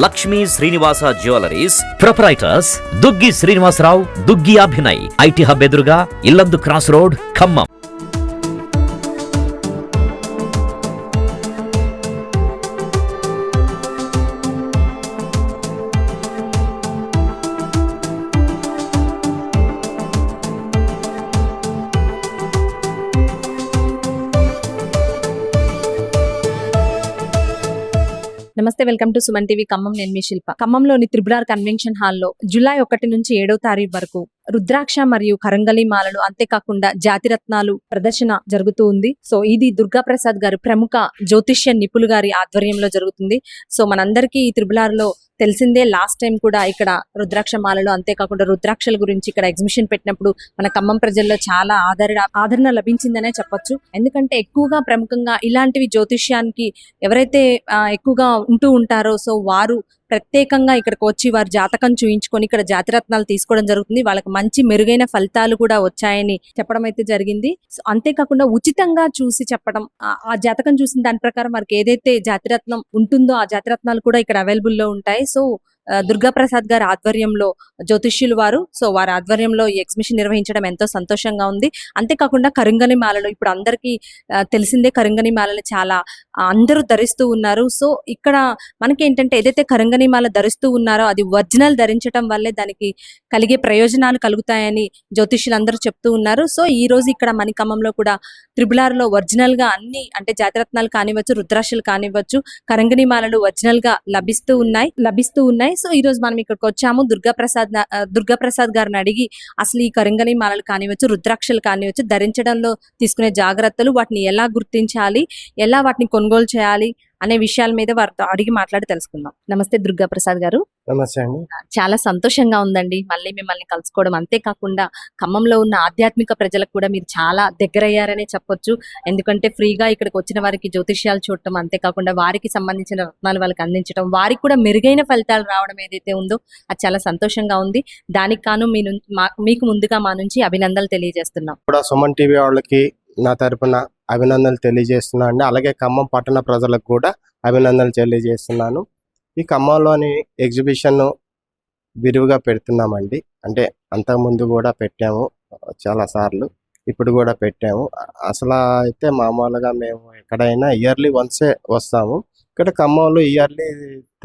Lakshmi Srinivasa jewelleries proprietors Duggi Srinivasarao, Duggi Abhinay, IT hub ఎదురుగా Illandu cross road, Khammam. నమస్తే, welcome to Suman TV Khammam. నేను మీ శిల్ప. ఖమ్మంలోని త్రిబులార్ కన్వెన్షన్ హాల్లో జూలై 1 నుంచి 7వ తారీఖు వరకు రుద్రాక్ష మరియు కరంగలి మాలలు, అంతేకాకుండా జాతిరత్నాలు ప్రదర్శన జరుగుతూ ఉంది. సో ఇది దుర్గా ప్రసాద్ గారు, ప్రముఖ జ్యోతిష్య నిపుణులు గారి ఆధ్వర్యంలో జరుగుతుంది. సో మనందరికీ ఈ త్రిబులార్ లో తెలిసిందే, లాస్ట్ టైం కూడా ఇక్కడ రుద్రాక్ష మాలలు, అంతేకాకుండా రుద్రాక్షల గురించి ఇక్కడ ఎగ్జిబిషన్ పెట్టినప్పుడు మన ఖమ్మం ప్రజల్లో చాలా ఆదరణ లభించిందనే చెప్పొచ్చు. ఎందుకంటే ఎక్కువగా ప్రముఖంగా ఇలాంటివి జ్యోతిష్యానికి ఎవరైతే ఎక్కువగా ఉంటూ ఉంటారో, సో వారు ప్రత్యేకంగా ఇక్కడికి వచ్చి వారి జాతకం చూయించుకొని ఇక్కడ జాతిరత్నాలు తీసుకోవడం జరుగుతుంది. వాళ్ళకి మంచి మెరుగైన ఫలితాలు కూడా వచ్చాయని చెప్పడం అయితే జరిగింది. అంతేకాకుండా ఉచితంగా చూసి చెప్పడం, ఆ జాతకం చూసిన దాని ప్రకారం వారికి ఏదైతే జాతిరత్నం ఉంటుందో ఆ జాతిరత్నాలు కూడా ఇక్కడ అవైలబుల్ లో ఉంటాయి. సో దుర్గా ప్రసాద్ గారి ఆధ్వర్యంలో జ్యోతిష్యులు వారు, సో వారి ఆధ్వర్యంలో ఈ ఎగ్జిబిషన్ నిర్వహించడం ఎంతో సంతోషంగా ఉంది. అంతేకాకుండా కరింగని మాలలు, ఇప్పుడు అందరికీ తెలిసిందే, కరింగని మాలలు చాలా అందరూ ధరిస్తూ ఉన్నారు. సో ఇక్కడ మనకి ఏంటంటే ఏదైతే కరింగని మాల ధరిస్తూ ఉన్నారో అది ఒరిజినల్ ధరించడం వల్లే దానికి కలిగే ప్రయోజనాలు కలుగుతాయని జ్యోతిష్యులు అందరూ చెప్తూ ఉన్నారు. సో ఈ రోజు ఇక్కడ మన ఖమ్మంలో కూడా త్రిబులార్ లో ఒరిజినల్ గా అన్ని, అంటే జాతిరత్నాలు కానివ్వచ్చు, రుద్రాక్షలు కానివ్వచ్చు, కరంగని మాలలు ఒరిజినల్ గా లభిస్తూ ఉన్నాయి. సో ఈ రోజు మనం ఇక్కడికి వచ్చాము. దుర్గా ప్రసాద్ గారిని అడిగి అసలు ఈ కరింగని మాలలు కానివ్వచ్చు, రుద్రాక్షలు కానివ్వచ్చు, ధరించడంలో తీసుకునే జాగ్రత్తలు, వాటిని ఎలా గుర్తించాలి, ఎలా వాటిని కొనుగోలు చేయాలి అనే విషయాల మీద వారితో అడిగి మాట్లాడి తెలుసుకుందాం. నమస్తే దుర్గా ప్రసాద్ గారు. నమస్తే అండి. చాలా సంతోషంగా ఉందండి మళ్ళీ మిమ్మల్ని కలుసుకోవడం. అంతేకాకుండా ఖమ్మంలో ఉన్న ఆధ్యాత్మిక ప్రజలకు కూడా మీరు చాలా దగ్గరయ్యారనే చెప్పొచ్చు. ఎందుకంటే ఫ్రీగా ఇక్కడికి వచ్చిన వారికి జ్యోతిష్యాలు చూడటం, అంతేకాకుండా వారికి సంబంధించిన రత్నాలు వాళ్ళకి అందించడం, వారికి కూడా మెరుగైన ఫలితాలు రావడం ఏదైతే ఉందో అది చాలా సంతోషంగా ఉంది. దానికి కాను మీకు ముందుగా మా నుంచి అభినందనలు తెలియజేస్తున్నాం. కూడా సుమన్ టీవీ వాళ్ళకి నా తరపున అభినందనలు తెలియజేస్తున్నా అండి. అలాగే ఖమ్మం పట్టణ ప్రజలకు కూడా అభినందనలు తెలియజేస్తున్నాను. ఈ ఖమ్మంలోని ఎగ్జిబిషన్ విరివిగా పెడుతున్నామండి. అంటే అంతకుముందు కూడా పెట్టాము చాలా సార్లు, ఇప్పుడు కూడా పెట్టాము. అసలు అయితే మామూలుగా మేము ఎక్కడైనా ఇయర్లీ వన్సే వస్తాము. ఇక్కడ ఖమ్మంలో ఇయర్లీ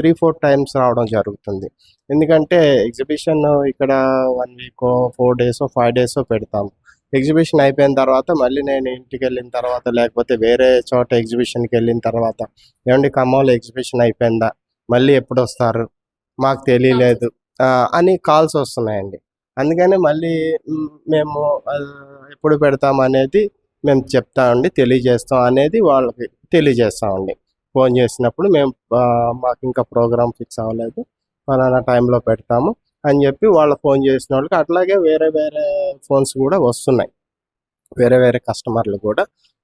3-4 టైమ్స్ రావడం జరుగుతుంది. ఎందుకంటే ఎగ్జిబిషన్ ఇక్కడ 1 వీక్ 4 డేస్ 5 డేస్ పెడతాము. ఎగ్జిబిషన్ అయిపోయిన తర్వాత మళ్ళీ నేను ఇంటికి వెళ్ళిన తర్వాత, లేకపోతే వేరే చోట ఎగ్జిబిషన్కి వెళ్ళిన తర్వాత, ఏమండి ఖమ్మంలో ఎగ్జిబిషన్ అయిపోయిందా, మళ్ళీ ఎప్పుడు వస్తారు, మాకు తెలియలేదు అని కాల్స్ వస్తున్నాయండి. అందుకని మళ్ళీ మేము ఎప్పుడు పెడతాం అనేది మేము చెప్తామండి, తెలియజేస్తాం అనేది వాళ్ళకి తెలియజేస్తామండి. ఫోన్ చేసినప్పుడు మేము మాకు ఇంకా ప్రోగ్రామ్ ఫిక్స్ అవ్వలేదు, ఫలానా టైంలో పెడతాము అని చెప్పి వాళ్ళు ఫోన్ చేసిన వాళ్ళకి, అట్లాగే వేరే ఫోన్స్ కూడా వస్తున్నాయి, వేరే కస్టమర్లు కూడా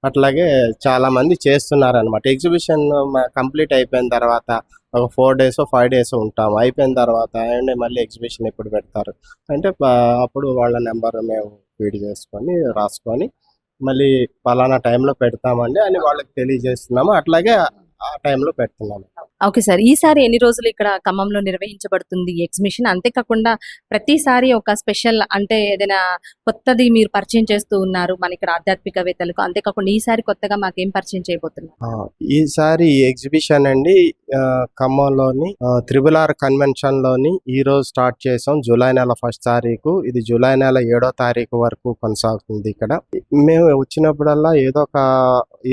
అట్లాగే చాలామంది చేస్తున్నారు అనమాట. ఎగ్జిబిషన్ కంప్లీట్ అయిపోయిన తర్వాత ఒక 4 డేస్ 5 డేస్ ఉంటాము. అయిపోయిన తర్వాత అండ్ మళ్ళీ ఎగ్జిబిషన్ ఎప్పుడు పెడతారు అంటే అప్పుడు వాళ్ళ నెంబర్ మేము ఫీడ్ చేసుకొని రాసుకొని మళ్ళీ పలానా టైంలో పెడతామండి అని వాళ్ళకి తెలియజేస్తున్నాము. అట్లాగే ఆ టైంలో పెడుతున్నాము. ఓకే సార్, ఈసారి ఎన్ని రోజులు ఇక్కడ ఖమ్మంలో నిర్వహించబడుతుంది ఎగ్జిబిషన్? అంతేకాకుండా ప్రతిసారి ఒక స్పెషల్, అంటే ఏదైనా కొత్తది మీరు పరిచయం చేస్తూ ఉన్నారు మన ఇక్కడ ఆధ్యాత్మికవేత్తలకు, అంతేకాకుండా ఈసారి కొత్తగా మాకేం పరిచయం చేయబోతున్నారు? ఈసారి ఈ ఎగ్జిబిషన్ అండి ఖమ్మంలోని త్రిబులార్ కన్వెన్షన్ లోని ఈ రోజు స్టార్ట్ చేసాం. జూలై నెల 1వ తారీఖు, ఇది జూలై నెల 7వ తారీఖు వరకు కొనసాగుతుంది. ఇక్కడ మేము వచ్చినప్పుడల్లా ఏదో ఒక,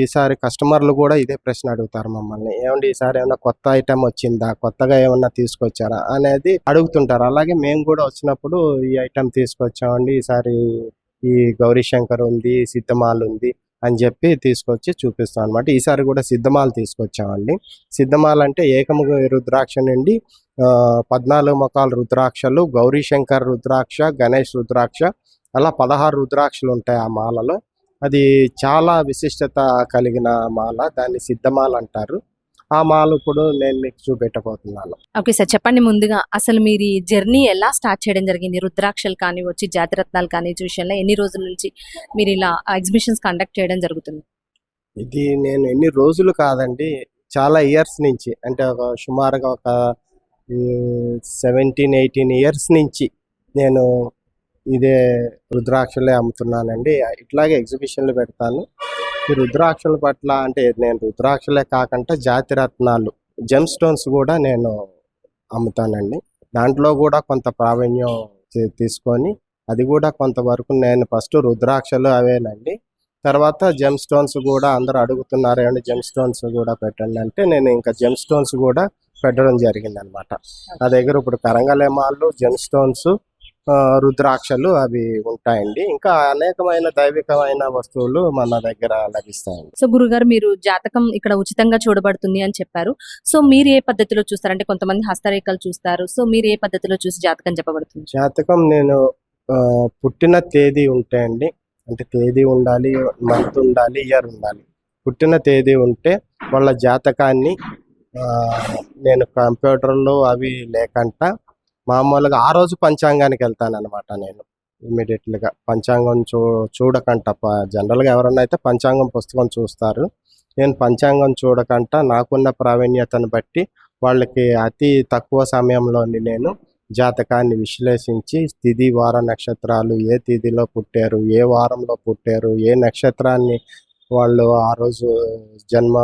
ఈసారి కస్టమర్లు కూడా ఇదే ప్రశ్న అడుగుతారు మమ్మల్ని, ఏమండి ఈసారి ఏమన్నా కొత్త ఐటమ్ వచ్చిందా, కొత్తగా ఏమన్నా తీసుకొచ్చారా అనేది అడుగుతుంటారు. అలాగే మేము కూడా వచ్చినప్పుడు ఈ ఐటమ్ తీసుకొచ్చామండి, ఈసారి ఈ గౌరీ శంకర్ ఉంది, సిద్ధమాల్ ఉంది అని చెప్పి తీసుకొచ్చి చూపిస్తాం అనమాట. ఈసారి కూడా సిద్ధమాల తీసుకొచ్చామండి. సిద్ధమాల అంటే ఏకముఖ రుద్రాక్ష నుండి 14 ముఖాల రుద్రాక్షలు, గౌరీ శంకర్ రుద్రాక్ష, గణేష్ రుద్రాక్ష, అలా 16 రుద్రాక్షలు ఉంటాయి ఆ మాలలో. అది చాలా విశిష్టత కలిగిన మాల, దాన్ని సిద్ధమాల అంటారు. ఆ మాల ఇప్పుడు నేను మీకు చూపెట్టబోతున్నాను. ఓకే సార్, చెప్పండి ముందుగా అసలు మీరు ఈ జర్నీ ఎలా స్టార్ట్ చేయడం జరిగింది? రుద్రాక్షలు కానీ వచ్చి జాతిరత్నాలు కానీ విషయంలో ఎన్ని రోజుల నుంచి మీరు ఇలా ఎగ్జిబిషన్స్ కండక్ట్ చేయడం జరుగుతుంది? ఇది నేను ఎన్ని రోజులు కాదండి, చాలా ఇయర్స్ నుంచి, అంటే ఒక సుమారుగా ఒక 17-18 ఇయర్స్ నుంచి నేను ఇదే రుద్రాక్షలే అమ్ముతున్నానండి. ఇట్లాగే ఎగ్జిబిషన్లు పెడతాను. ఈ రుద్రాక్షల పట్ల అంటే నేను రుద్రాక్షలే కాకుండా జాతి రత్నాలు జెమ్ స్టోన్స్ కూడా నేను అమ్ముతానండి. దాంట్లో కూడా కొంత ప్రావీణ్యం తీసుకొని అది కూడా కొంతవరకు నేను ఫస్ట్ రుద్రాక్షలు అవేనండి. తర్వాత జెమ్ స్టోన్స్ కూడా అందరూ అడుగుతున్నారు ఏమంటే జెమ్ స్టోన్స్ కూడా పెట్టండి అంటే నేను ఇంకా జెమ్ స్టోన్స్ కూడా పెట్టడం జరిగింది అనమాట. నా దగ్గర ఇప్పుడు కరంగలేమాలు, జెమ్ స్టోన్స్, రుద్రాక్షలు అవి ఉంటాయండి. ఇంకా అనేకమైన దైవికమైన వస్తువులు మన దగ్గర లభిస్తాయండి. సో గురుగారు, మీరు జాతకం ఇక్కడ ఉచితంగా చూడబడుతుంది అని చెప్పారు. సో మీరు ఏ పద్ధతిలో చూస్తారు? అంటే కొంతమంది హస్తరేఖలు చూస్తారు. సో మీరు ఏ పద్ధతిలో చూసి జాతకం చెప్పబడుతుంది? జాతకం నేను పుట్టిన తేదీ ఉంటాయండి. అంటే తేదీ ఉండాలి, మంత్ ఉండాలి, ఇయర్ ఉండాలి. పుట్టిన తేదీ ఉంటే వాళ్ళ జాతకాన్ని నేను కంప్యూటర్లో అవి లేకుండా మామూలుగా ఆ రోజు పంచాంగానికి వెళ్తాను అనమాట. నేను ఇమ్మీడియట్గా పంచాంగం చూడకంట జనరల్గా ఎవరన్నా అయితే పంచాంగం పుస్తకం చూస్తారు. నేను పంచాంగం చూడకంట నాకున్న ప్రావీణ్యతను బట్టి వాళ్ళకి అతి తక్కువ సమయంలోని నేను జాతకాన్ని విశ్లేషించి తిథి, వార, నక్షత్రాలు, ఏ తిథిలో పుట్టారు, ఏ వారంలో పుట్టారు, ఏ నక్షత్రాన్ని వాళ్ళు ఆ రోజు జన్మ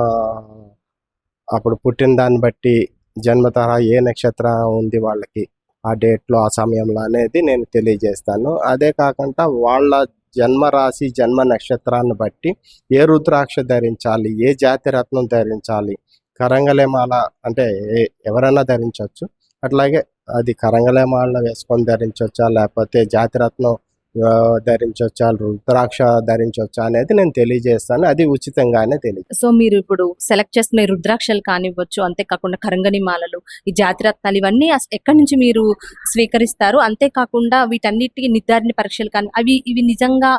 అప్పుడు పుట్టిన దాన్ని బట్టి జన్మతర ఏ నక్షత్రం ఉంది వాళ్ళకి ఆ డేట్లో ఆ సమయంలో అనేది నేను తెలియజేస్తాను. అదే కాకుండా వాళ్ళ జన్మ రాశి, జన్మ నక్షత్రాన్ని బట్టి ఏ రుద్రాక్ష ధరించాలి, ఏ జాతి రత్నం ధరించాలి, కరంగలేమాల అంటే ఎవరైనా ధరించవచ్చు. అట్లాగే అది కరంగలేమాల వేసుకొని ధరించవచ్చా, లేకపోతే జాతిరత్నం ధరించవచ్చా, రుద్రాక్ష ధరించవచ్చా అనేది నేను తెలియజేస్తాను. అది ఉచితంగానే తెలియదు. సో మీరు ఇప్పుడు సెలెక్ట్ చేసుకునే రుద్రాక్షలు కానివ్వచ్చు, అంతేకాకుండా కరంగని మాలలు, ఈ జాతిరత్నాలు ఇవన్నీ ఎక్కడి నుంచి మీరు స్వీకరిస్తారు? అంతేకాకుండా వీటన్నిటికీ నిర్ధారణ పరీక్షలు కానీ ఇవి నిజంగా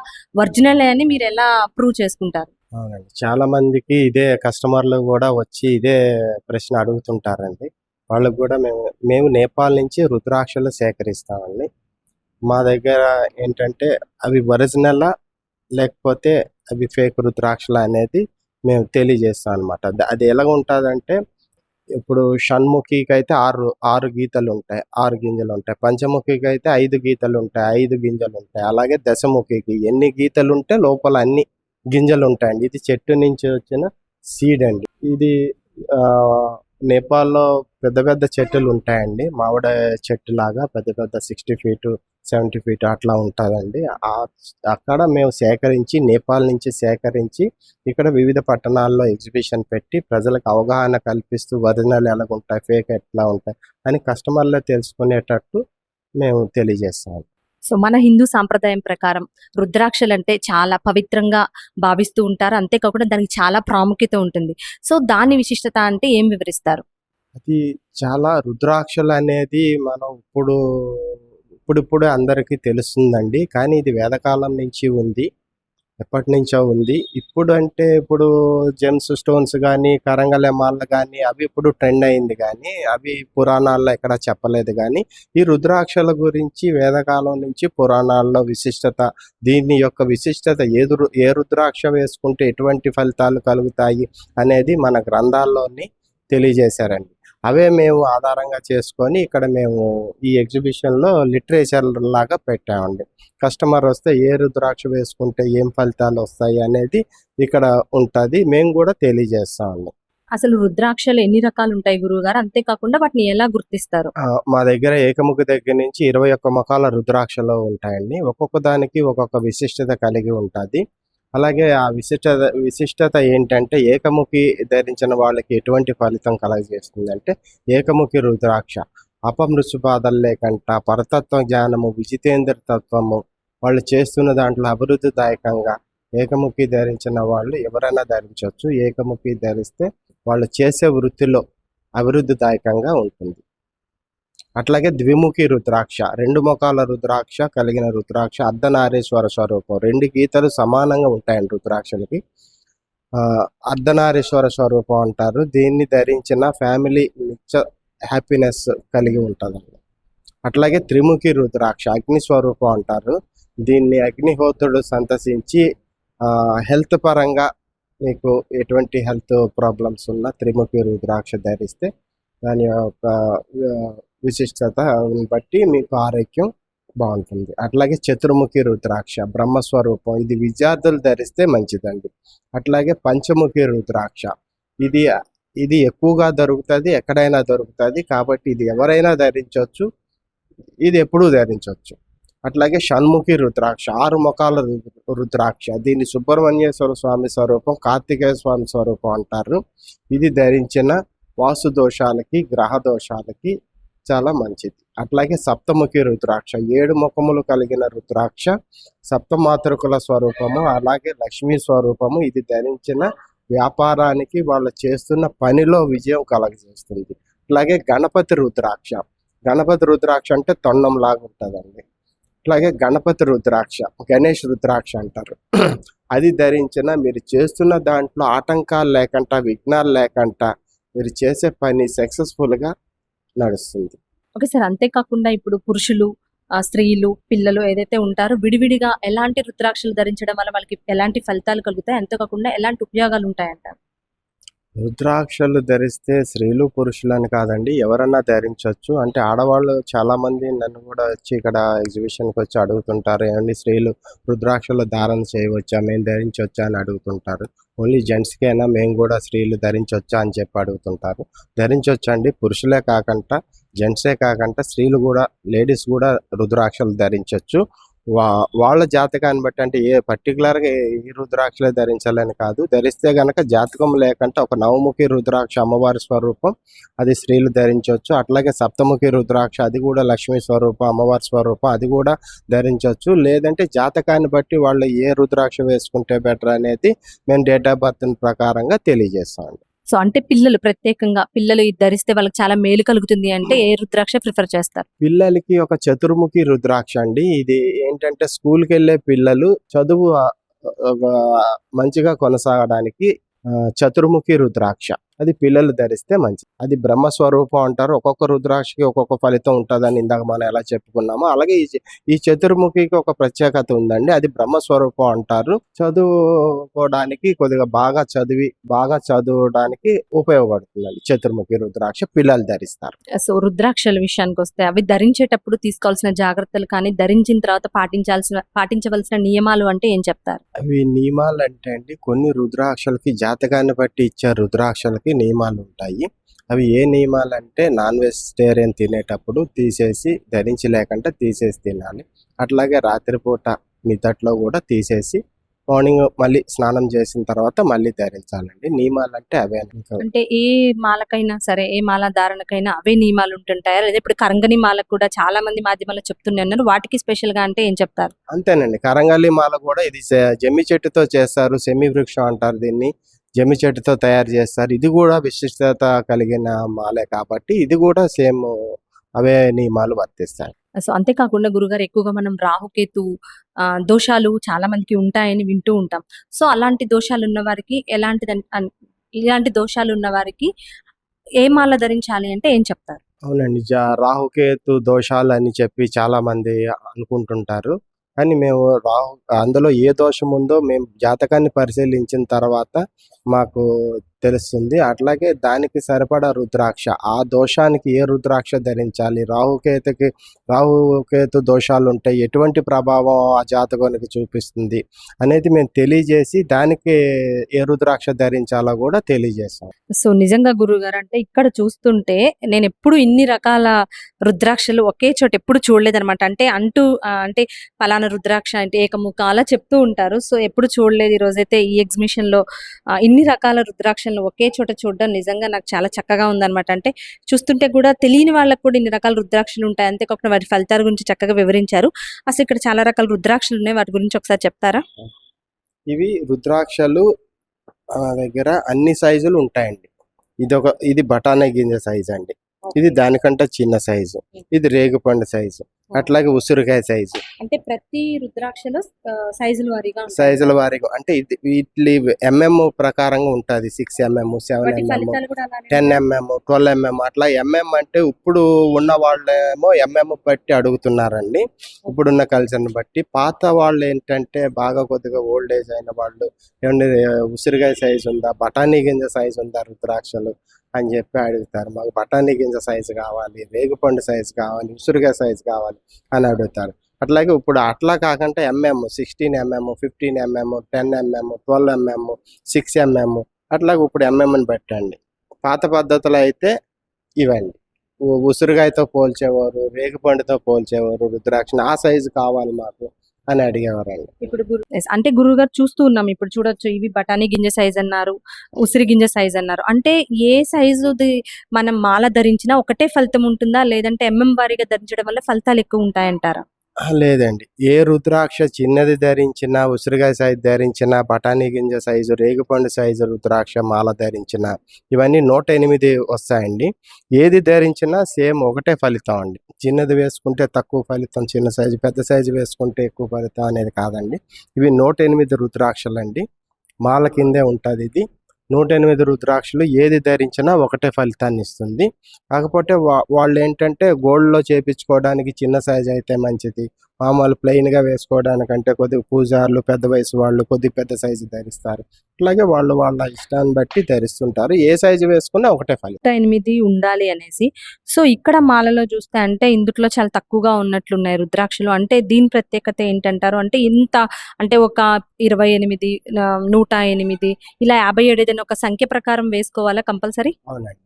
ఒరిజినల్ అని మీరు ఎలా ప్రూవ్ చేసుకుంటారు? అవునండి, చాలా మందికి ఇదే కస్టమర్లు కూడా వచ్చి ఇదే ప్రశ్న అడుగుతుంటారండి. వాళ్ళకు కూడా మేము నేపాల్ నుంచి రుద్రాక్షలు సేకరిస్తామండి. మా దగ్గర ఏంటంటే అవి ఒరిజినలా లేకపోతే అవి ఫేక్ రుద్రాక్షలు అనేది మేము తెలియజేస్తాం అనమాట. అది ఎలాగ ఉంటుందంటే ఇప్పుడు షణ్ముఖికి అయితే ఆరు గీతలు ఉంటాయి, 6 గింజలు ఉంటాయి. పంచముఖికి అయితే 5 గీతలు ఉంటాయి, 5 గింజలు ఉంటాయి. అలాగే దశముఖికి ఎన్ని గీతలు ఉంటే లోపల అన్ని గింజలు ఉంటాయండి. ఇది చెట్టు నుంచి వచ్చిన సీడ్ అండి. ఇది నేపాల్లో పెద్ద పెద్ద చెట్లు ఉంటాయండి. మామిడి చెట్టు లాగా పెద్ద పెద్ద 60 feet 70 feet అట్లా ఉంటుందండి. అక్కడ మేము సేకరించి నేపాల్ నుంచి సేకరించి ఇక్కడ వివిధ పట్టణాల్లో ఎగ్జిబిషన్ పెట్టి ప్రజలకు అవగాహన కల్పిస్తూ ఒరిజినల్ ఎలాగుంటాయి, ఫేక్ ఎట్లా ఉంటాయి అని కస్టమర్లే తెలుసుకునేటట్టు మేము తెలియజేస్తాం. సో మన హిందూ సాంప్రదాయం ప్రకారం రుద్రాక్షలు అంటే చాలా పవిత్రంగా భావిస్తూ ఉంటారు. అంతేకాకుండా దానికి చాలా ప్రాముఖ్యత ఉంటుంది. సో దాని విశిష్టత అంటే ఏం వివరిస్తారు? అది చాలా రుద్రాక్షలు అనేది మనం ఇప్పుడిప్పుడే అందరికీ తెలుస్తుందండి. కానీ ఇది వేదకాలం నుంచి ఉంది, ఎప్పటి నుంచో ఉంది. ఇప్పుడు జెమ్స్ స్టోన్స్ కానీ, కరంగలేమాలు కానీ అవి ఇప్పుడు ట్రెండ్ అయింది, కానీ అవి పురాణాల్లో ఎక్కడ చెప్పలేదు. కానీ ఈ రుద్రాక్షల గురించి వేదకాలం నుంచి పురాణాల్లో విశిష్టత, దీని యొక్క విశిష్టత ఏ రుద్రాక్ష వేసుకుంటే ఎటువంటి ఫలితాలు కలుగుతాయి అనేది మన గ్రంథాల్లోని తెలియజేశారండి. అవే మేము ఆధారంగా చేసుకొని ఇక్కడ మేము ఈ ఎగ్జిబిషన్లో లిటరేచర్ లాగా పెట్టామండి. కస్టమర్ వస్తే ఏ రుద్రాక్ష వేసుకుంటే ఏం ఫలితాలు వస్తాయి అనేది ఇక్కడ ఉంటుంది, మేము కూడా తెలియజేస్తామండి. అసలు రుద్రాక్షలు ఎన్ని రకాలు ఉంటాయి గురువుగారు? అంతేకాకుండా వాటిని ఎలా గుర్తిస్తారు? మా దగ్గర ఏకముఖి దగ్గర నుంచి 21 ముఖాల రుద్రాక్షలు ఉంటాయండి. ఒక్కొక్క దానికి ఒక్కొక్క విశిష్టత కలిగి ఉంటుంది. అలాగే ఆ విశిష్టత ఏంటంటే ఏకముఖి ధరించిన వాళ్ళకి ఎటువంటి ఫలితం కలగజేస్తుందంటే ఏకముఖి రుద్రాక్ష అపమృత్యుబాధలు లేకంట, పరతత్వ జ్ఞానము, విజితేంద్ర తత్వము వాళ్ళు చేస్తున్న దాంట్లో అభివృద్ధిదాయకంగా ఏకముఖి ధరించిన వాళ్ళు ఎవరైనా ధరించవచ్చు. ఏకముఖి ధరిస్తే వాళ్ళు చేసే వృత్తిలో అభివృద్ధిదాయకంగా ఉంటుంది. అట్లాగే ద్విముఖి రుద్రాక్ష, 2 ముఖాల రుద్రాక్ష కలిగిన రుద్రాక్ష అర్ధనారీశ్వర స్వరూపం. 2 గీతలు సమానంగా ఉంటాయండి రుద్రాక్షలకి. అర్ధనారీశ్వర స్వరూపం అంటారు. దీన్ని ధరించిన ఫ్యామిలీ నిత్య హ్యాపీనెస్ కలిగి ఉంటుందండి. అట్లాగే త్రిముఖి రుద్రాక్ష అగ్ని స్వరూపం అంటారు. దీన్ని అగ్నిహోత్రుడు సంతసించి హెల్త్ పరంగా మీకు ఎటువంటి హెల్త్ ప్రాబ్లమ్స్ ఉన్నా త్రిముఖి రుద్రాక్ష ధరిస్తే దాని యొక్క విశిష్టతని బట్టి మీకు ఆరోగ్యం బాగుంటుంది. అట్లాగే చతుర్ముఖి రుద్రాక్ష బ్రహ్మస్వరూపం, ఇది విద్యార్థులు ధరిస్తే మంచిదండి. అట్లాగే పంచముఖి రుద్రాక్ష, ఇది ఇది ఎక్కువగా దొరుకుతుంది, ఎక్కడైనా దొరుకుతుంది, కాబట్టి ఇది ఎవరైనా ధరించవచ్చు, ఇది ఎప్పుడూ ధరించవచ్చు. అట్లాగే షణ్ముఖి రుద్రాక్ష 6 ముఖాల రుద్రాక్ష, దీన్ని సుబ్రహ్మణ్యేశ్వర స్వామి స్వరూపం, కార్తికేయ స్వామి స్వరూపం అంటారు. ఇది ధరించిన వాస్తు దోషాలకి, గ్రహ దోషాలకి చాలా మంచిది. అట్లాగే సప్తముఖి రుద్రాక్ష 7 ముఖములు కలిగిన రుద్రాక్ష, సప్తమాతృకుల స్వరూపము, అలాగే లక్ష్మీ స్వరూపము. ఇది ధరించిన వ్యాపారానికి, వాళ్ళు చేస్తున్న పనిలో విజయం కలగజేస్తుంది. అలాగే గణపతి రుద్రాక్ష, గణపతి రుద్రాక్ష అంటే తొండం లాగా ఉంటుందండి. అట్లాగే గణపతి రుద్రాక్ష, గణేష్ రుద్రాక్ష అంటారు. అది ధరించిన మీరు చేస్తున్న దాంట్లో ఆటంకాలు లేకుండా, విఘ్నాలు లేకుండా మీరు చేసే పని సక్సెస్ఫుల్గా నడుస్తుంది. ఓకే సార్, అంతేకాకుండా ఇప్పుడు పురుషులు, స్త్రీలు, పిల్లలు ఏదైతే ఉంటారో విడివిడిగా ఎలాంటి రుద్రాక్షలు ధరించడం వల్ల వాళ్ళకి ఎలాంటి ఫలితాలు కలుగుతాయి, అంతేకాకుండా ఎలాంటి ఉపయోగాలు ఉంటాయంటారు? రుద్రాక్షలు ధరిస్తే స్త్రీలు పురుషులు అని కాదండి, ఎవరన్నా ధరించవచ్చు. అంటే ఆడవాళ్ళు చాలా మంది నన్ను కూడా వచ్చి ఇక్కడ ఎగ్జిబిషన్కి వచ్చి అడుగుతుంటారు, ఏమండి స్త్రీలు రుద్రాక్షలు ధారణ చేయవచ్చా, మేము ధరించవచ్చా అని అడుగుతుంటారు. ఓన్లీ జెంట్స్కేనా, మేము కూడా స్త్రీలు ధరించవచ్చా అని చెప్పి అడుగుతుంటారు. ధరించవచ్చండి, పురుషులే కాకుండా జెంట్సే కాకుండా స్త్రీలు కూడా, లేడీస్ కూడా రుద్రాక్షలు ధరించవచ్చు. వాళ్ళ జాతకాన్ని బట్టి, అంటే ఏ పర్టికులర్గా ఈ రుద్రాక్షలే ధరించాలని కాదు, ధరిస్తే గనక జాతకం లేకుండా ఒక నవముఖి రుద్రాక్ష అమ్మవారి స్వరూపం, అది స్త్రీలు ధరించవచ్చు. అట్లాగే సప్తముఖి రుద్రాక్ష, అది కూడా లక్ష్మీ స్వరూపం, అమ్మవారి స్వరూపం, అది కూడా ధరించవచ్చు. లేదంటే జాతకాన్ని బట్టి వాళ్ళు ఏ రుద్రాక్ష వేసుకుంటే బెటర్ అనేది మేము డేట్ ఆఫ్ బర్త్ ప్రకారంగా తెలియజేస్తామండి. సో అంటే పిల్లలు, ప్రత్యేకంగా పిల్లలు ఇది ధరిస్తే వాళ్ళకి చాలా మేలు కలుగుతుంది అంటే ఏ రుద్రాక్ష ప్రిఫర్ చేస్తారు? పిల్లలకి ఒక చతుర్ముఖి రుద్రాక్ష అండి. ఇది ఏంటంటే స్కూల్కి వెళ్ళే పిల్లలు చదువు మంచిగా కొనసాగడానికి చతుర్ముఖి రుద్రాక్ష, అది పిల్లలు ధరిస్తే మంచిది. అది బ్రహ్మస్వరూపం అంటారు. ఒక్కొక్క రుద్రాక్షకి ఒక్కొక్క ఫలితం ఉంటుందని ఇందాక మనం ఎలా చెప్పుకున్నామో, అలాగే ఈ చతుర్ముఖికి ఒక ప్రత్యేకత ఉందండి. అది బ్రహ్మస్వరూపం అంటారు. చదువుకోవడానికి కొద్దిగా బాగా చదవడానికి ఉపయోగపడుతుందండి చతుర్ముఖి రుద్రాక్ష, పిల్లలు ధరిస్తారు. సో రుద్రాక్షల విషయానికి వస్తే అవి ధరించేటప్పుడు తీసుకోవాల్సిన జాగ్రత్తలు కానీ, ధరించిన తర్వాత పాటించవలసిన నియమాలు అంటే ఏం చెప్తారు? అవి నియమాలు అంటే అండి, కొన్ని రుద్రాక్షలకి జాతకాన్ని బట్టి ఇచ్చే రుద్రాక్షలకి నియమాలు ఉంటాయి. అవి ఏ నియమాలు అంటే, నాన్ వెజిటేరియన్ తినేటప్పుడు తీసేసి, ధరించి లేకుండా తీసేసి తినాలి. అట్లాగే రాత్రిపూట నిద్దట్లో కూడా తీసేసి మార్నింగ్ మళ్ళీ స్నానం చేసిన తర్వాత మళ్ళీ ధరించాలండి. నియమాలు అంటే అవే. అంటే ఏ మాలకైనా సరే, ఏ మాల ధారణకైనా అవే నియమాలు ఉంటుంటాయా? లేదా ఇప్పుడు కరంగని మాలకు కూడా చాలా మంది మాధ్యమాల్లో చెప్తూనే ఉన్నారు, వాటికి స్పెషల్ గా అంటే ఏం చెప్తారు? అంతేనండి, కరంగలి మాల కూడా ఇది జమ్మి చెట్టుతో చేస్తారు, సెమి వృక్షం అంటారు దీన్ని, జమ్మి చెట్టుతో తయారు చేస్తారు. ఇది కూడా విశిష్టత కలిగిన మాలే కాబట్టి ఇది కూడా సేమ్ అవే నియమాలు వర్తిస్తాయి. సో అంతేకాకుండా గురుగారు, ఎక్కువగా మనం రాహుకేతు దోషాలు చాలా మందికి ఉంటాయని వింటూ ఉంటాం. సో అలాంటి దోషాలు ఉన్న వారికి ఇలాంటి దోషాలు ఉన్న వారికి ఏ మాల ధరించాలి అంటే ఏం చెప్తారు? అవునండి, రాహుకేతు దోషాలు అని చెప్పి చాలా మంది అనుకుంటుంటారు. కానీ మేము అందులో ఏ దోషం ఉందో మేము జాతకాన్ని పరిశీలించిన తర్వాత మాకు తెలుస్తుంది. అట్లాగే దానికి సరిపడా రుద్రాక్ష, ఆ దోషానికి ఏ రుద్రాక్ష ధరించాలి, రాహుకేతు దోషాలు ఉంటాయి, ఎటువంటి ప్రభావం ఆ జాతకానికి చూపిస్తుంది అనేది మేము తెలియజేసి దానికి ఏ రుద్రాక్ష ధరించాలో కూడా తెలియజేస్తాం. సో నిజంగా గురుగారు, అంటే ఇక్కడ చూస్తుంటే నేను ఎప్పుడు ఇన్ని రకాల రుద్రాక్షలు ఒకే చోట ఎప్పుడు చూడలేదన్నమాట. అంటే పలానా రుద్రాక్ష అంటే ఏకముఖ అలా చెప్తూ ఉంటారు. సో ఎప్పుడు చూడలేదు. ఈ రోజైతే ఈ ఎగ్జిబిషన్ లో ఇన్ని రకాల రుద్రాక్షలను ఒకే చోట చూడడం నిజంగా నాకు చాలా చక్కగా ఉందన్నమాట. అంటే చూస్తుంటే కూడా తెలియని వాళ్ళకు కూడా ఇన్ని రకాల రుద్రాక్షలు ఉంటాయి, అంతేకాకుండా వాటి ఫలితాల గురించి చక్కగా వివరించారు. అసలు ఇక్కడ చాలా రకాల రుద్రాక్షలు ఉన్నాయి, వాటి గురించి ఒకసారి చెప్తారా? ఇవి రుద్రాక్షలు దగ్గర అన్ని సైజులు ఉంటాయండి. ఇది బఠానీ గింజ సైజు అండి, ఇది దానికంటే చిన్న సైజు, ఇది రేగుపండు సైజు, అట్లాగే ఉసిరికాయ సైజు. అంటే ప్రతి రుద్రాక్షలో సైజుల వారీగా అంటే వీటి ఎంఎం ప్రకారంగా ఉంటుంది. 6 mm, 7 mm, 10 mm, 12 mm అట్లా. ఎంఎం అంటే ఇప్పుడు ఉన్న వాళ్ళేమో ఎంఎం బట్టి అడుగుతున్నారండి, ఇప్పుడున్న కల్చర్ని బట్టి. పాత వాళ్ళు ఏంటంటే బాగా కొద్దిగా ఓల్డ్ ఏజ్ అయిన వాళ్ళు, ఏమంటే ఉసిరికాయ సైజు ఉందా, బఠానీ గింజ సైజు ఉందా రుద్రాక్షలు అని చెప్పి అడుగుతారు. మాకు బఠానీ గింజ సైజు కావాలి, రేగుపండు సైజు కావాలి, ఉసురుగా సైజు కావాలి అని అడుగుతారు. అట్లాగే ఇప్పుడు అట్లా కాకుండా 16 mm, 15 mm, 10 mm, 12 mm, 6 mm అట్లాగే ఇప్పుడు ఎంఎంని పెట్టండి. పాత పద్ధతులు అయితే ఇవండి. ఉసురుగాయతో పోల్చేవారు, రేగుపండుతో పోల్చేవారు, రుద్రాక్షని ఆ సైజు కావాలి మాకు అని అడిగేవారండి. ఇప్పుడు అంటే గురువు గారు చూస్తూ ఉన్నాం, ఇప్పుడు చూడొచ్చు ఇవి బఠానీ గింజ సైజ్ అన్నారు, ఉసిరి గింజ సైజ్ అన్నారు. అంటే ఏ సైజుది మనం మాల ధరించినా ఒకటే ఫలితం ఉంటుందా, లేదంటే వారీగా ధరించడం వల్ల ఫలితాలు ఎక్కువ ఉంటాయంటారా? లేదండి. ఏ రుద్రాక్ష చిన్నది ధరించినా, ఉసిరికాయ సైజు ధరించినా, బఠానీ గింజ సైజు, రేగుపండు సైజు రుద్రాక్ష మాల ధరించినా ఇవన్నీ 108 వస్తాయండి. ఏది ధరించినా సేమ్ ఒకటే ఫలితం అండి. చిన్నది వేసుకుంటే తక్కువ ఫలితం, చిన్న సైజు పెద్ద సైజు వేసుకుంటే ఎక్కువ ఫలితం అనేది కాదండి. ఇవి 108 రుద్రాక్షలండి. మాల కిందే ఉంటుంది ఇది. 108 రుద్రాక్షలు ఏది ధరించినా ఒకటే ఫలితాన్ని ఇస్తుంది. కాకపోతే వాళ్ళు ఏంటంటే గోల్డ్లో చేపించుకోవడానికి చిన్న సైజు అయితే మంచిది, మామూలు ప్లెయిన్గా వేసుకోవడానికంటే కొద్దిగా పూజారులు, పెద్ద వయసు వాళ్ళు కొద్దిగా పెద్ద సైజు ధరిస్తారు. అట్లాగే వాళ్ళు వాళ్ళ ఇష్టాన్ని బట్టి ధరిస్తుంటారు. ఏ సైజు వేసుకున్నా ఒకటే ఫలితం. 8 ఉండాలి అనేసి. సో ఇక్కడ మాలలో చూస్తే అంటే ఇందుట్లో చాలా తక్కువగా ఉన్నట్లున్నాయి రుద్రాక్షలు. అంటే దీని ప్రత్యేకత ఏంటంటారు? అంటే ఇంత అంటే ఒక 28, 108 ఇలా 57 ఏదైనా ఒక సంఖ్య ప్రకారం వేసుకోవాలా కంపల్సరీ? అవునండి.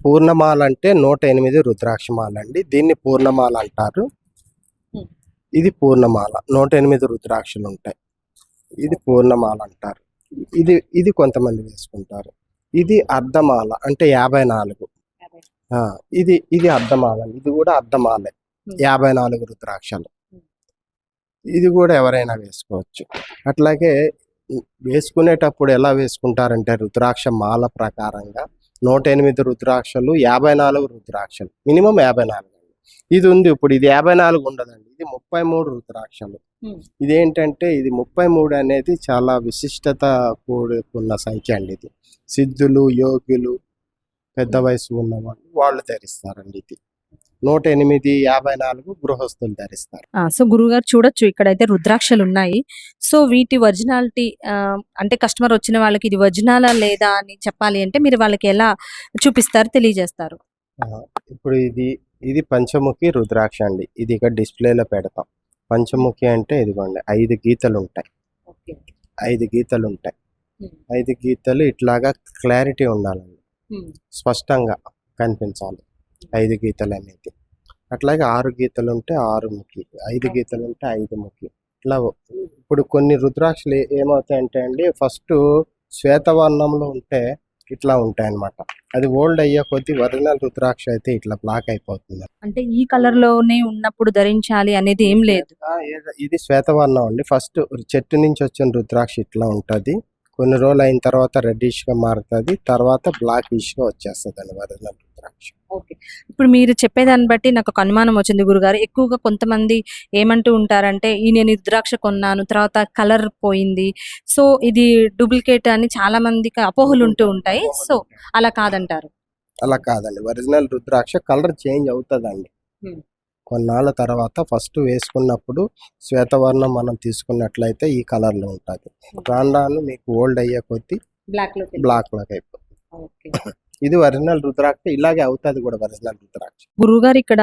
పూర్ణమాల అంటే 108 రుద్రాక్ష మాల అండి. దీన్ని పూర్ణమాల అంటారు. ఇది పూర్ణమాల. 108 రుద్రాక్షలు ఉంటాయి. ఇది పూర్ణమాల అంటారు. ఇది కొంతమంది వేసుకుంటారు. ఇది అర్ధమాల అంటే 54. ఇది అర్ధమాల. ఇది కూడా అర్ధమాలే, 54 రుద్రాక్షలు. ఇది కూడా ఎవరైనా వేసుకోవచ్చు. అట్లాగే వేసుకునేటప్పుడు ఎలా వేసుకుంటారంటే రుద్రాక్ష మాల ప్రకారంగా 108 రుద్రాక్షలు, 54 రుద్రాక్షలు, మినిమం 54. ఇది ఉంది ఇప్పుడు, ఇది 54 ఉండదండి. ఇది 33 రుద్రాక్షలు. ఇదేంటంటే ఇది 33 అనేది చాలా విశిష్టత కూడుకున్న సంఖ్య అండి. ఇది సిద్ధులు, యోగులు, పెద్ద వయసు ఉన్నవాళ్ళు వాళ్ళు ధరిస్తారండి. ఇది 108, 54 గృహస్థులు ధరిస్తారు. సో గురుగారు చూడొచ్చు ఇక్కడైతే రుద్రాక్షలు ఉన్నాయి. సో వీటి ఒరిజినాలిటీ అంటే కస్టమర్ వచ్చిన వాళ్ళకి ఇది ఒరిజినలా లేదా అని చెప్పాలి అంటే మీరు వాళ్ళకి ఎలా చూపిస్తారు, తెలియజేస్తారు? ఇప్పుడు ఇది పంచముఖి రుద్రాక్ష అండి. ఇది ఇక్కడ డిస్ప్లేలో పెడతాం. పంచముఖి అంటే ఇదిగోండి 5 గీతలు ఉంటాయి. 5 గీతలు ఉంటాయి. 5 గీతలు ఇట్లాగా క్లారిటీ ఉండాలండి, స్పష్టంగా కనిపించాలి 5 గీతలు అనేది. అట్లాగే 6 గీతలు ఉంటే 6 ముఖి, 5 గీతలు ఉంటే 5 ముఖి. ఇట్లా ఇప్పుడు కొన్ని రుద్రాక్షలు ఏమవుతాయంటే అండి, ఫస్ట్ శ్వేతవర్ణంలో ఉంటే ఇట్లా ఉంటాయి అన్నమాట. అది ఓల్డ్ అయ్యే కొద్ది ఒరిజినల్ రుద్రాక్ష అయితే ఇట్లా బ్లాక్ అయిపోతుంది. అంటే ఈ కలర్ లోనే ఉన్నప్పుడు ధరించాలి అనేది ఏం లేదు. ఇది శ్వేతవర్ణం అండి. ఫస్ట్ చెట్టు నుంచి వచ్చిన రుద్రాక్ష ఇట్లా ఉంటది. కొన్ని రోజులు అయిన తర్వాత రెడ్డిష్ గా మారుతుంది, తర్వాత బ్లాకిష్ గా వచ్చేస్తుంది అండి ఒరిజినల్ రుద్రాక్ష. ఇప్పుడు మీరు చెప్పేదాన్ని బట్టి నాకు ఒక అనుమానం వచ్చింది గురుగారు. ఎక్కువగా కొంతమంది ఏమంటూ ఉంటారంటే నేను రుద్రాక్ష కొన్నాను, తర్వాత కలర్ పోయింది, సో ఇది డూప్లికేట్ అని చాలా మందికి అపోహలు ఉంటూ ఉంటాయి. సో అలా కాదంటారు? అలా కాదండి. ఒరిజినల్ రుద్రాక్ష కలర్ చేంజ్ అవుతుందండి కొన్నాళ్ళ తర్వాత. ఫస్ట్ వేసుకున్నప్పుడు శ్వేతవర్ణం మనం తీసుకున్నట్లయితే ఈ కలర్ లో ఉంటుంది. రాను మీకు ఓల్డ్ అయ్యే కొద్ది బ్లాక్ లాగా అయిపోతుంది. ఇది ఒరిజినల్ రుద్రాక్ష, ఇలాగే అవుతుంది కూడా ఒరిజినల్ రుద్రాక్ష. గురువుగారు ఇక్కడ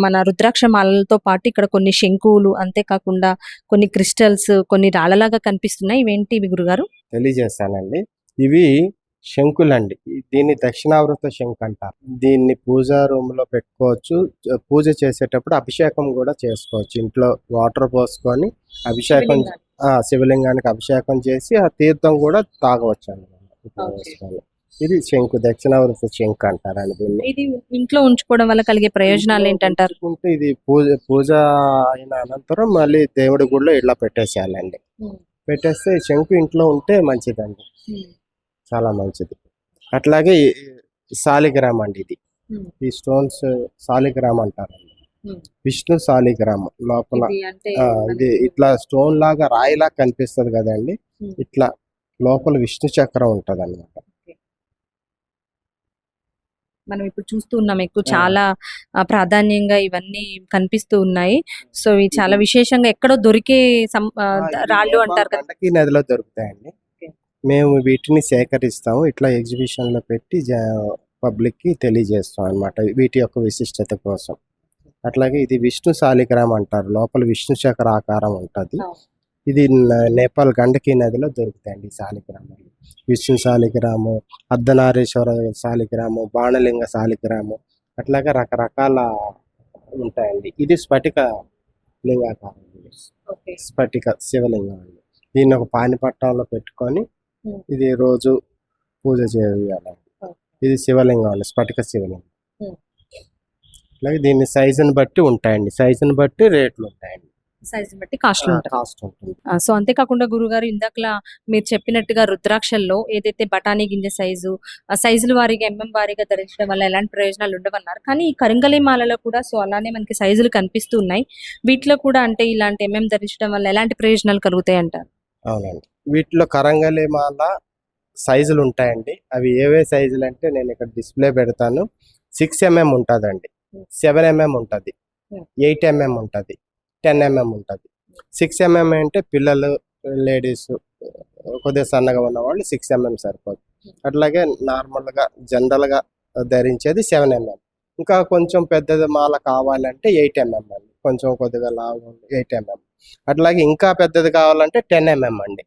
మన రుద్రాక్ష మాలలతో పాటు ఇక్కడ కొన్ని శంకువులు, అంతేకాకుండా కొన్ని క్రిస్టల్స్, కొన్ని రాళ్ళలాగా కనిపిస్తున్నాయి. ఇవేంటి ఇవి గురుగారు? తెలియజేస్తానండి. ఇవి శంకులండి. దీన్ని దక్షిణావృత శంకు అంటారు. దీన్ని పూజా రూమ్ లో పెట్టుకోవచ్చు. పూజ చేసేటప్పుడు అభిషేకం కూడా చేసుకోవచ్చు. ఇంట్లో వాటర్ పోసుకొని అభిషేకం, శివలింగానికి అభిషేకం చేసి ఆ తీర్థం కూడా తాగవచ్చు అండి. ఇది శంకు, దక్షిణావృత శంకు అంటారండి దీన్ని. ఇది ఇంట్లో ఉంచుకోవడం వల్ల కలిగే ప్రయోజనాలు ఏంటంటారు? ఇది పూజ అయిన అనంతరం మళ్ళీ దేవుడి గుడిలో ఇట్లా పెట్టేసేయాలండి. పెట్టేస్తే శంకు ఇంట్లో ఉంటే మంచిదండి, చాలా మంచిది. అట్లాగే సాలిగ్రామ్ అండి. ఈ స్టోన్స్ సాలిగ్రామ్ అంటారండి. విష్ణు సాలిగ్రామ్ లోపల ఇది ఇట్లా స్టోన్ లాగా రాయిలాగా కనిపిస్తుంది కదండి, ఇట్లా లోపల విష్ణు చక్రం ఉంటది అన్నమాట. మనం ఇప్పుడు చూస్తూ ఉన్నాం ఎక్కువ చాలా ప్రాధాన్యంగా ఇవన్నీ కనిపిస్తూ ఉన్నాయి. సో ఇవి చాలా విశేషంగా ఎక్కడో దొరికే రాళ్ళు అంటారు కదా, గండకి నదిలో దొరుకుతాయండి. మేము వీటిని సేకరిస్తాము, ఇట్లా ఎగ్జిబిషన్ లో పెట్టి పబ్లిక్కి తెలియజేస్తాం అన్నమాట వీటి యొక్క విశిష్టత కోసం. అట్లాగే ఇది విష్ణు శాలిగ్రామ్ అంటారు, లోపల విష్ణు చక్ర ఆకారం ఉంటుంది. ఇది నేపాల్ గండకీ నదిలో దొరుకుతాయండి ఈ శాలిగ్రామాలు. విష్ణు శాలిగ్రాము, అర్ధనారీశ్వర శాలిగ్రాము, బాణలింగ శాలిగ్రాము, అట్లాగే రకరకాల ఉంటాయండి. ఇది స్ఫటిక లింగాకారం, స్ఫటిక శివలింగం అండి. దీన్ని ఒక పానిపట్టంలో పెట్టుకొని ఇది రోజు పూజ చేయాలి. ఇది శివలింగం అండి, స్ఫటిక శివలింగం. అలాగే దీన్ని సైజుని బట్టి ఉంటాయండి, సైజుని బట్టి రేట్లు ఉంటాయండి, సైజ్ బట్టి కాస్ట్ ఉంటుంది. కాస్ట్ ఉంటుంది. సో అంతేకాకుండా గురుగారు ఇందాకలా మీరు చెప్పినట్టుగా రుద్రాక్షల్లో ఏదైతే బఠానీ గింజ సైజుల వారీగా వారీగా ధరించడం వల్ల ఎలాంటి ప్రయోజనాలు ఉండవన్నారు. కానీ ఈ కరింగలి మాలలో కూడా సో అలానే మనకి సైజులు కనిపిస్తూ ఉన్నాయి. వీటిలో కూడా అంటే ఇలాంటి ధరించడం వల్ల ఎలాంటి ప్రయోజనాలు కలుగుతాయి అంటారు? అవునండి, వీటిలో కరంగలి మాల సైజులు ఉంటాయండి. అవి ఏవే సైజులు అంటే నేను ఇక్కడ డిస్ప్లే పెడతాను. 6 mm ఉంటుందండి, 7 mm ఉంటుంది, 8 mm ఉంటుంది, 10 mm ఉంటుంది. 6 mm అంటే పిల్లలు, లేడీస్, కొద్దిగా సన్నగా ఉన్న వాళ్ళు 6 mm సరిపోతుంది. అట్లాగే నార్మల్గా జనరల్గా ధరించేది 7 mm. ఇంకా కొంచెం పెద్దది మాల కావాలంటే 8 mm అండి, కొంచెం కొద్దిగా లావు 8 mm. అట్లాగే ఇంకా పెద్దది కావాలంటే 10 mm అండి.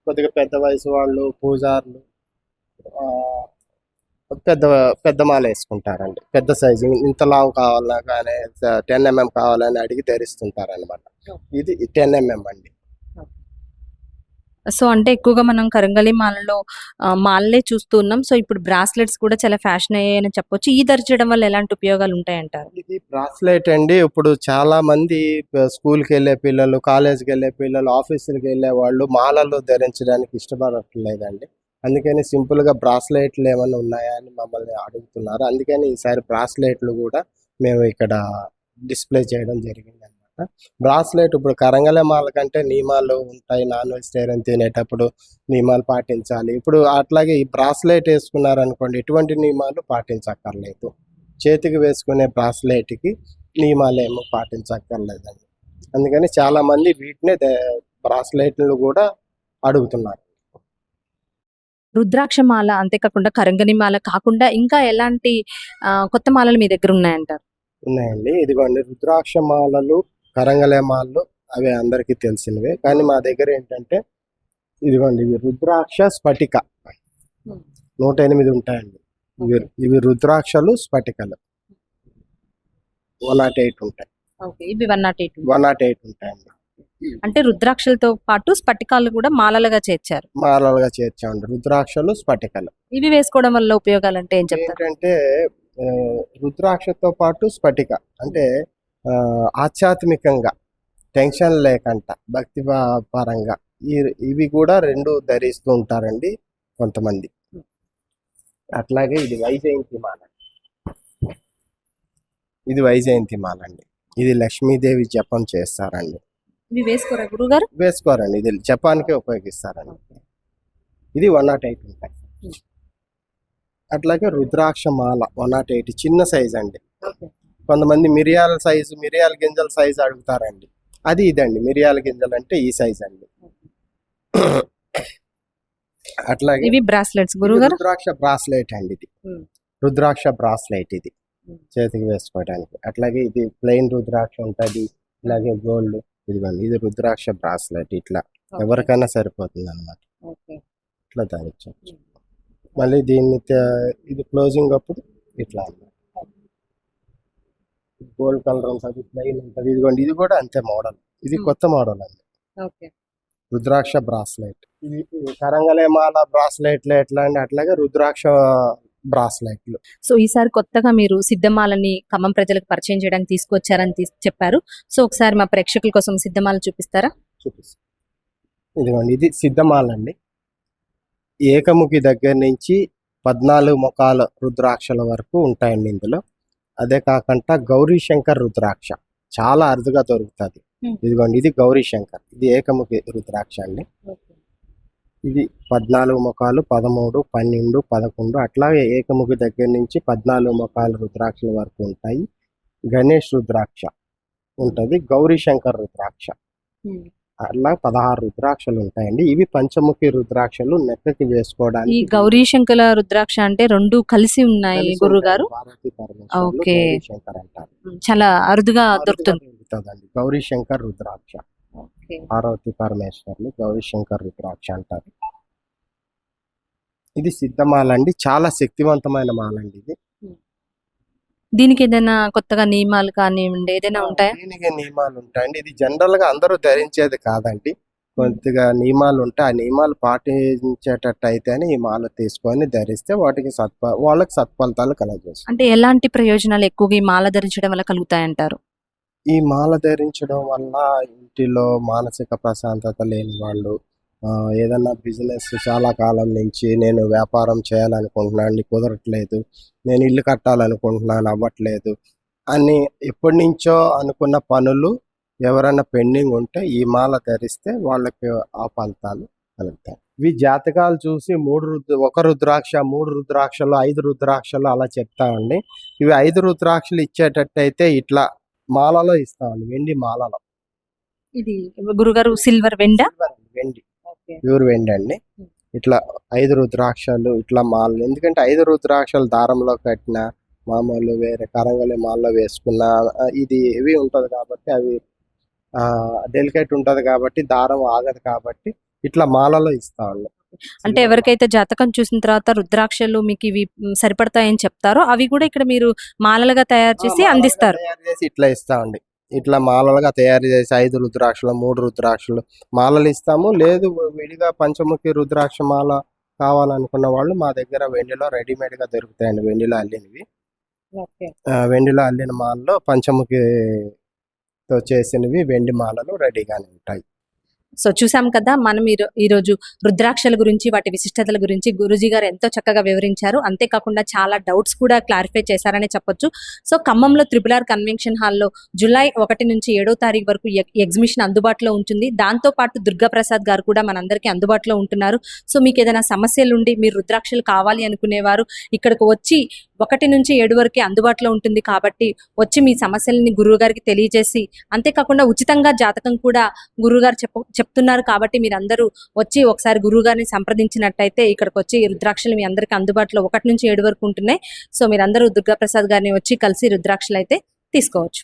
కొద్దిగా పెద్ద వయసు వాళ్ళు, పూజారులు పెద్ద పెద్ద మాల వేసుకుంటారండి. పెద్ద సైజు ఇంత లావు కావాలన్నా కానీ 10 mm కావాలని అడిగి ధరిస్తుంటారు అనమాట. ఇది 10 mm అండి. సో అంటే ఎక్కువగా మనం కరంగలి మాలలో మాలలే చూస్తూ ఉన్నాం. సో ఇప్పుడు బ్రాస్లెట్స్ కూడా చాలా ఫ్యాషన్ అయ్యాయని చెప్పొచ్చు. ఈ ధరించడం వల్ల ఎలాంటి ఉపయోగాలు ఉంటాయంటారు? ఇది బ్రాస్లెట్ అండి. ఇప్పుడు చాలా మంది స్కూల్కి వెళ్ళే పిల్లలు, కాలేజ్కి వెళ్ళే పిల్లలు, ఆఫీసులకు వెళ్ళే వాళ్ళు మాలలు ధరించడానికి ఇష్టపడట్లేదండి. అందుకని సింపుల్గా బ్రాస్లెట్లు ఏమైనా ఉన్నాయా అని మమ్మల్ని అడుగుతున్నారు. అందుకని ఈసారి బ్రాస్లెట్లు కూడా మేము ఇక్కడ డిస్ప్లే చేయడం జరిగింది అనమాట. బ్రాస్లెట్ ఇప్పుడు కరంగలి మాల కంటే నియమాలు ఉంటాయి. నాన్ వెజిటేరియన్ తినేటప్పుడు నియమాలు పాటించాలి. ఇప్పుడు అట్లాగే ఈ బ్రాస్లెట్ వేసుకున్నారనుకోండి, ఎటువంటి నియమాలు పాటించక్కర్లేదు. చేతికి వేసుకునే బ్రాస్లెట్కి నియమాలు ఏమో పాటించక్కర్లేదండి. అందుకని చాలామంది వీటినే బ్రాస్లెట్లు కూడా అడుగుతున్నారు. రుద్రాక్ష మాల అంతేకాకుండా కరంగని మాల కాకుండా ఇంకా ఎలాంటి కొత్త మాలలు మీ దగ్గర ఉన్నాయంటారు? ఉన్నాయండి, ఇదిగోండి రుద్రాక్ష మాలలు, కరంగలి మాలలు అవి అందరికీ తెలిసినవే. కానీ మా దగ్గర ఏంటంటే ఇదిగోండి ఇవి రుద్రాక్ష స్ఫటిక 108 ఉంటాయండి. ఇవి రుద్రాక్షలు, స్ఫటికలు 108 ఉంటాయి. ఇవి 108 ఉంటాయండి. అంటే రుద్రాక్షలతో పాటు స్ఫటికాలు కూడా మాలలుగా చేర్చారు. మాలలుగా చేర్చామండి రుద్రాక్షలు, స్ఫటికలు. ఇవి వేసుకోవడం వల్ల ఉపయోగాలు అంటే ఏం చెప్తారు? ఏంటంటే రుద్రాక్షతో పాటు స్ఫటిక అంటే ఆధ్యాత్మికంగా టెన్షన్ లేకుండా భక్తి పరంగా ఇవి కూడా 2 ధరిస్తూ ఉంటారండి కొంతమంది. అట్లాగే ఇది వైజయంతి మాల, ఇది వైజయంతి మాల అండి. ఇది లక్ష్మీదేవి జపం చేస్తారండి. ఇవి వేసుకోరా గురుగారు? వేసుకోరండి, ఇది జపాన్కే ఉపయోగిస్తారండి. ఇది 108 ఉంటాయి. అట్లాగే రుద్రాక్ష మాల 108 చిన్న సైజ్ అండి. కొంతమంది మిరియాల గింజల సైజు అడుగుతారండి. అది ఇదండి, మిరియాల గింజలు అంటే ఈ సైజ్ అండి. అట్లాగే ఇవి బ్రాస్లెట్స్ గురుగారు. రుద్రాక్ష బ్రాస్లెట్ అండి, ఇది రుద్రాక్ష బ్రాస్లెట్, ఇది చేతికి వేసుకోవడానికి. అట్లాగే ఇది ప్లెయిన్ రుద్రాక్ష ఉంటుంది, ఇలాగే గోల్డ్. ఇదిగోండి ఇది రుద్రాక్ష బ్రాస్లెట్, ఇట్లా ఎవరికైనా సరిపోతుంది అనమాట. ఇట్లా ధరించవచ్చు. మళ్ళీ దీన్ని ఇది క్లోజింగ్ అప్పుడు ఇట్లా అన్నమాట, గోల్డ్ కలర్ ఉంటుంది, ప్లెయిన్ ఉంటుంది. ఇదిగోండి ఇది కూడా అంతే మోడల్, ఇది కొత్త మోడల్ అండి. రుద్రాక్ష బ్రాస్లెట్. ఇది కరంగలి మాల బ్రాస్లెట్లు ఎట్లా అండి, అట్లాగే రుద్రాక్ష బ్రాస్లెట్లు. సో ఈసారి కొత్తగా మీరు సిద్ధమాలని ఖమ్మం ప్రజలకు పరిచయం చేయడానికి తీసుకొచ్చారని చెప్పారు. సో ఒకసారి మా ప్రేక్షకుల కోసం సిద్ధమాల చూపిస్తారా? చూపిస్తాను. ఇదిగోండి ఇది సిద్ధమాల అండి. ఏకముఖి దగ్గర నుంచి 14 ముఖాల రుద్రాక్షల వరకు ఉంటాయండి ఇందులో. అదే కాకుండా గౌరీ శంకర్ రుద్రాక్ష చాలా అరుదుగా దొరుకుతుంది. ఇదిగోండి ఇది గౌరీ శంకర్, ఇది ఏకముఖి రుద్రాక్ష అండి. ఇది 14 ముఖాలు, 13, 12, 11 అట్లాగే ఏకముఖి దగ్గర నుంచి 14 ముఖాల రుద్రాక్షల వరకు ఉంటాయి. గణేష్ రుద్రాక్ష ఉంటుంది, గౌరీ శంకర్ రుద్రాక్ష అట్లా 16 రుద్రాక్షలు ఉంటాయండి. ఇవి పంచముఖి రుద్రాక్షలు నెక్కకి ఈ వేసుకోవడానికి గౌరీ శంకర రుద్రాక్ష అంటే రెండు కలిసి ఉన్నాయి కలిసి గురువు ఉంటాయి. గారు. పార్వతీ పరమేశ్వరులు, ఓకే. గౌరీ శంకర్ అంటారు. చాలా అరుదుగా అరుదుగా దొరుకుతుంది. దొరుకుతుందండి. గౌరీ శంకర్ రుద్రాక్ష, పార్వతీ పరమేశ్వర్లు గౌరీ శంకర్ రుద్రాక్ష అంటారు. ఇది సిద్ధమాల అండి, చాలా శక్తివంతమైన మాల అండి ఇది. దీనికి ఏదైనా కొత్తగా నియమాలు కానివ్వండి ఏదైనా ఉంటాయా? దీనికి నియమాలు ఉంటాయండి. ఇది జనరల్ గా అందరూ ధరించేది కాదండి, కొద్దిగా నియమాలు ఉంటాయి. ఆ నియమాలు పాటించేటట్టు అయితేనే ఈ మాల తీసుకొని ధరిస్తే వాళ్ళకి సత్ఫలితాలు కలగజేస్తాయి. అంటే ఎలాంటి ప్రయోజనాలు ఎక్కువగా ఈ మాల ధరించడం వల్ల కలుగుతాయంటారు? ఈ మాల ధరించడం వల్ల ఇంటిలో మానసిక ప్రశాంతత లేని వాళ్ళు, ఏదన్నా బిజినెస్ చాలా కాలం నుంచి నేను వ్యాపారం చేయాలనుకుంటున్నాను, కుదరట్లేదు, నేను ఇల్లు కట్టాలనుకుంటున్నాను అవ్వట్లేదు అని ఎప్పటి నుంచో అనుకున్న పనులు ఎవరైనా పెండింగ్ ఉంటే ఈ మాల ధరిస్తే వాళ్ళకి ఆ ఫలితాలు కలుగుతాయి. ఇవి జాతకాలు చూసి ఒక రుద్రాక్ష, 3 రుద్రాక్షలు, 5 రుద్రాక్షలు అలా చెప్తామండి. ఇవి 5 రుద్రాక్షలు ఇచ్చేటట్టు అయితే ఇట్లా మాలలో ఇస్తామండి, వెండి మాలలో. ఇది గురుగారు సిల్వర్ వెండ వెండి, ప్యూర్ వెండి అండి. ఇట్లా 5 రుద్రాక్షలు ఇట్లా మాలలు, ఎందుకంటే 5 రుద్రాక్షలు దారంలో కట్టిన, మామూలు వేరే కరంగలి మాలలో వేసుకున్న ఇది హెవీ ఉంటది కాబట్టి, అవి డెలికేట్ ఉంటది కాబట్టి దారం ఆగదు కాబట్టి ఇట్లా మాలలో ఇస్తామండి. అంటే ఎవరికైతే జాతకం చూసిన తర్వాత రుద్రాక్షలు మీకు ఇవి సరిపడతాయని చెప్తారో అవి కూడా ఇక్కడ మీరు మాలలుగా తయారు చేసి అందిస్తారు. తయారు చేసి ఇట్లా ఇస్తామండి. ఇట్లా మాలలుగా తయారు చేసి 5 రుద్రాక్షలు, 3 రుద్రాక్షలు మాలలు ఇస్తాము. లేదు విడిగా పంచముఖి రుద్రాక్ష మాల కావాలనుకున్న వాళ్ళు మా దగ్గర వెండిలో రెడీమేడ్ గా దొరుకుతాయండి, వెండిలో అల్లినవి. వెండిలో అల్లిన మాలలో పంచముఖితో చేసినవి వెండి మాలలు రెడీగానే ఉంటాయి. సో చూసాం కదా, మనం ఈరోజు రుద్రాక్షల గురించి వాటి విశిష్టతల గురించి గురూజీ గారు ఎంతో చక్కగా వివరించారు. అంతేకాకుండా చాలా డౌట్స్ కూడా క్లారిఫై చేశారనే చెప్పొచ్చు. సో ఖమ్మంలో RRR కన్వెన్షన్ హాల్లో జూలై 1 నుంచి 7వ తారీఖు వరకు ఎగ్జిబిషన్ అందుబాటులో ఉంటుంది. దాంతో పాటు దుర్గాప్రసాద్ గారు కూడా మనందరికీ అందుబాటులో ఉంటున్నారు. సో మీకు ఏదైనా సమస్యలు ఉండి మీరు రుద్రాక్షలు కావాలి అనుకునేవారు ఇక్కడికి వచ్చి 1 నుంచి 7 వరకే అందుబాటులో ఉంటుంది కాబట్టి వచ్చి మీ సమస్యలని గురువు గారికి తెలియజేసి, అంతేకాకుండా ఉచితంగా జాతకం కూడా గురువుగారు చెప్తున్నారు కాబట్టి మీరందరూ వచ్చి ఒకసారి గురువు గారిని సంప్రదించినట్టయితే ఇక్కడికి వచ్చి రుద్రాక్షలు మీ అందరికీ అందుబాటులో 1 నుంచి 7 వరకు ఉంటున్నాయి. సో మీరందరూ దుర్గాప్రసాద్ గారిని వచ్చి కలిసి రుద్రాక్షలు అయితే తీసుకోవచ్చు.